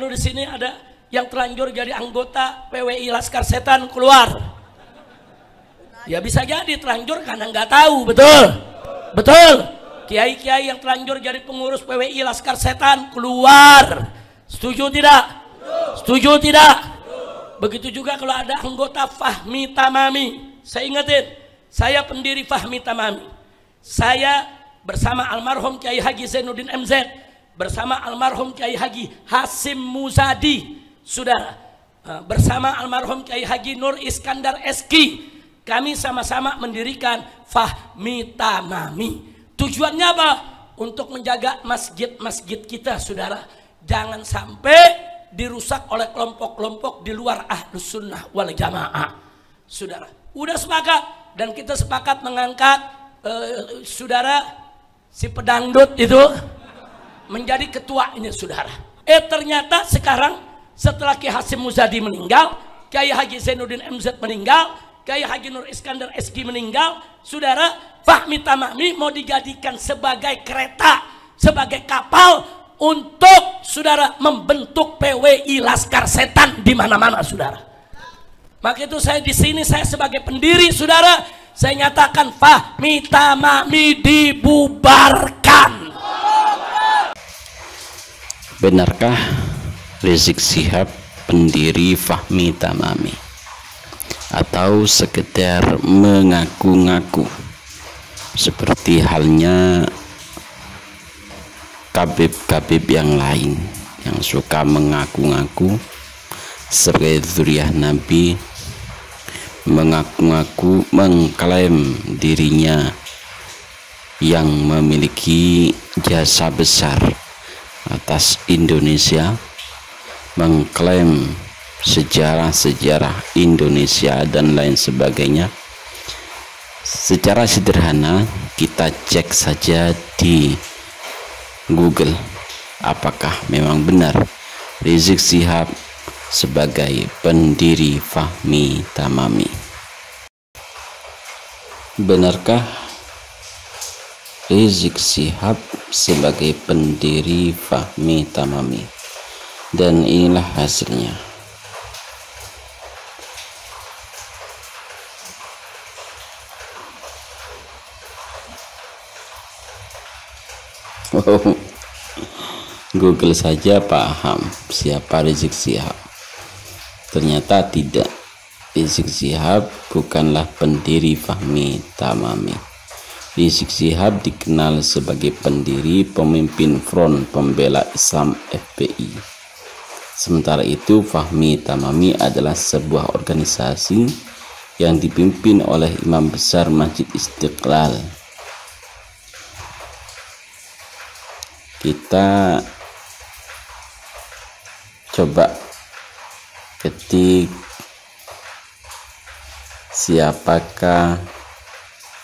Lalu di sini ada yang terlanjur jadi anggota PWI Laskar Setan, keluar. Ya bisa jadi terlanjur karena nggak tahu, betul, betul. Kiai-kiai yang terlanjur jadi pengurus PWI Laskar Setan, keluar. Setuju tidak? Setuju tidak? Begitu juga kalau ada anggota Fahmi Tamami. Saya ingetin, saya pendiri Fahmi Tamami. Saya bersama almarhum Kiai Haji Zainuddin MZ, bersama almarhum Kiai Haji Hasim Muzadi, saudara, bersama almarhum Kiai Haji Nur Iskandar Eski, kami sama-sama mendirikan Fahmi Tamami. Tujuannya apa? Untuk menjaga masjid-masjid kita, saudara, jangan sampai dirusak oleh kelompok-kelompok di luar Ahlus Sunnah wal Jamaah. Saudara, udah sepakat, dan kita sepakat mengangkat saudara si pedangdut itu menjadi ketuanya, saudara. Ternyata sekarang setelah Kiai Hasim Muzadi meninggal, Kiai Haji Zainuddin MZ meninggal, Kiai Haji Nur Iskandar Eski meninggal, saudara, Fahmi Tamami mau dijadikan sebagai kereta, sebagai kapal untuk saudara membentuk PWI Laskar Setan di mana-mana, saudara. Maka itu saya di sini, saya sebagai pendiri, saudara, saya nyatakan Fahmi Tamami dibubarkan. Benarkah Rizik Syihab pendiri Fahmi Tamami atau sekedar mengaku-ngaku seperti halnya kabib-kabib yang lain yang suka mengaku-ngaku sebagai zuriyah Nabi, mengaku-ngaku mengklaim dirinya yang memiliki jasa besar atas Indonesia, mengklaim sejarah-sejarah Indonesia dan lain sebagainya. Secara sederhana kita cek saja di Google, apakah memang benar Rizik Syihab sebagai pendiri Fahmi Tamami. Benarkah Rizik Syihab sebagai pendiri Fahmi Tamami? Dan inilah hasilnya. Google saja paham siapa Rizik Syihab. Ternyata tidak. Rizik Syihab bukanlah pendiri Fahmi Tamami. Rizik Syihab dikenal sebagai pendiri pemimpin Front Pembela Islam FPI. Sementara itu Fahmi Tamami adalah sebuah organisasi yang dipimpin oleh Imam Besar Masjid Istiqlal. Kita coba ketik siapakah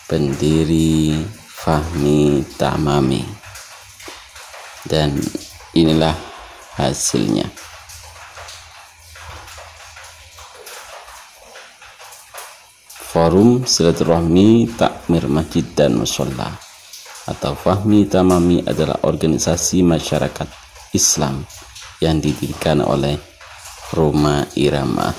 pendiri Fahmi Tamami, dan inilah hasilnya. Forum Silaturahmi Takmir Masjid dan Musholla atau Fahmi Tamami adalah organisasi masyarakat Islam yang didirikan oleh Rhoma Irama.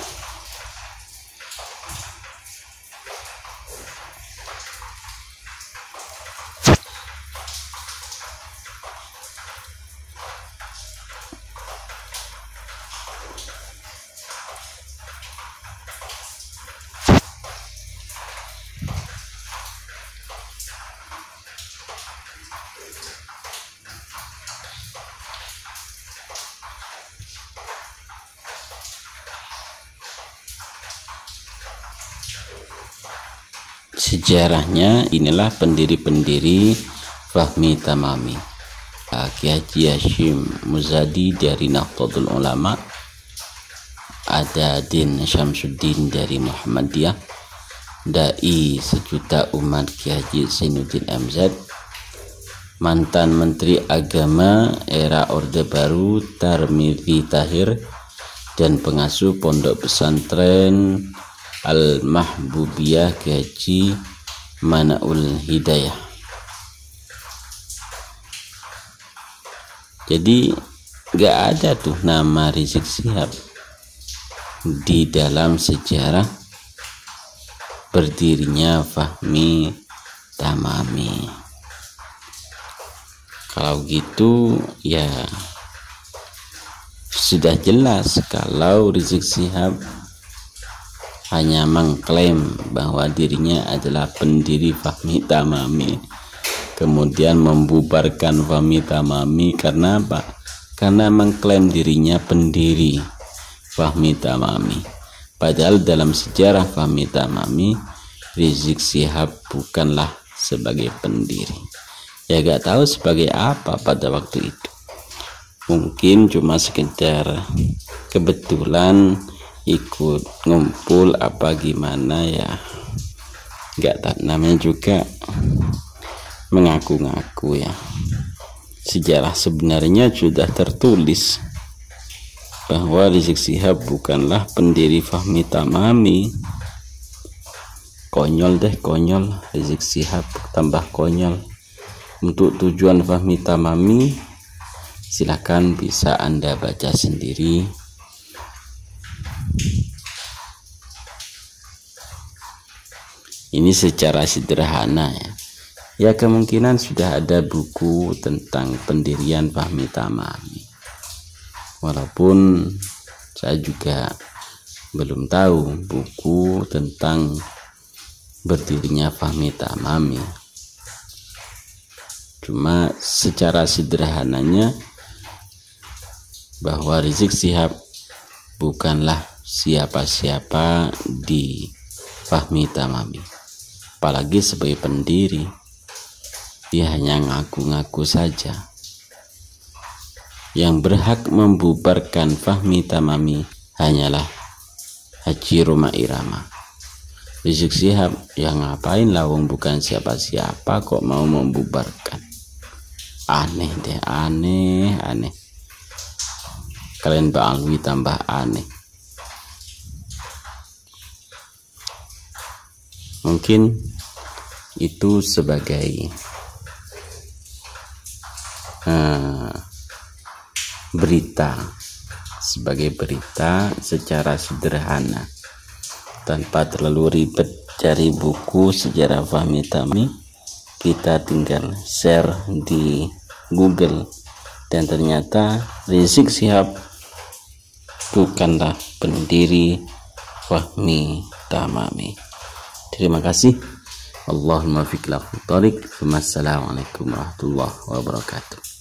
Sejarahnya, inilah pendiri-pendiri Fahmi Tamami. Kiai Haji Hashim Muzadi dari Nahdlatul Ulama, ada Din Syamsuddin dari Muhammadiyah, Dai Sejuta Umat Kiai Haji Zainuddin MZ, mantan Menteri Agama era Orde Baru Tarmizi Tahir, dan pengasuh Pondok Pesantren Al-Mahbubiyah Kiai Haji Manaul Hidayah. Jadi nggak ada tuh nama Rizik Syihab di dalam sejarah berdirinya Fahmi Tamami. Kalau gitu ya sudah jelas kalau Rizik Syihab hanya mengklaim bahwa dirinya adalah pendiri Fahmi Tamami, kemudian membubarkan Fahmi Tamami karena apa? Karena mengklaim dirinya pendiri Fahmi Tamami. Padahal dalam sejarah Fahmi Tamami, Rizik Syihab bukanlah sebagai pendiri. Ya gak tahu sebagai apa pada waktu itu. Mungkin cuma sekedar kebetulan ikut ngumpul apa gimana ya. Gak tahu, namanya juga mengaku-ngaku ya. Sejarah sebenarnya sudah tertulis bahwa Rizik Syihab bukanlah pendiri Fahmi Tamami. Konyol deh, konyol. Rizik Syihab tambah konyol. Untuk tujuan Fahmi Tamami silakan bisa Anda baca sendiri. Ini secara sederhana ya. Ya kemungkinan sudah ada buku tentang pendirian Fahmi Tamami. Walaupun saya juga belum tahu buku tentang berdirinya Fahmi Tamami. Cuma secara sederhananya bahwa Rizik Syihab bukanlah siapa-siapa di Fahmi Tamami, apalagi sebagai pendiri. Dia hanya ngaku-ngaku saja. Yang berhak membubarkan Fahmi Tamami hanyalah Haji Rhoma Irama. Rizik Syihab yang ngapain lawang bukan siapa-siapa kok mau membubarkan. Aneh deh, aneh. Kalian Pak Alwi tambah aneh. Mungkin itu sebagai berita secara sederhana tanpa terlalu ribet cari buku sejarah Fahmi Tamami. Kita tinggal share di Google dan ternyata Rizik Syihab bukanlah pendiri Fahmi Tamami. Terima kasih. Allahumma fiqh. Assalamualaikum warahmatullahi wabarakatuh.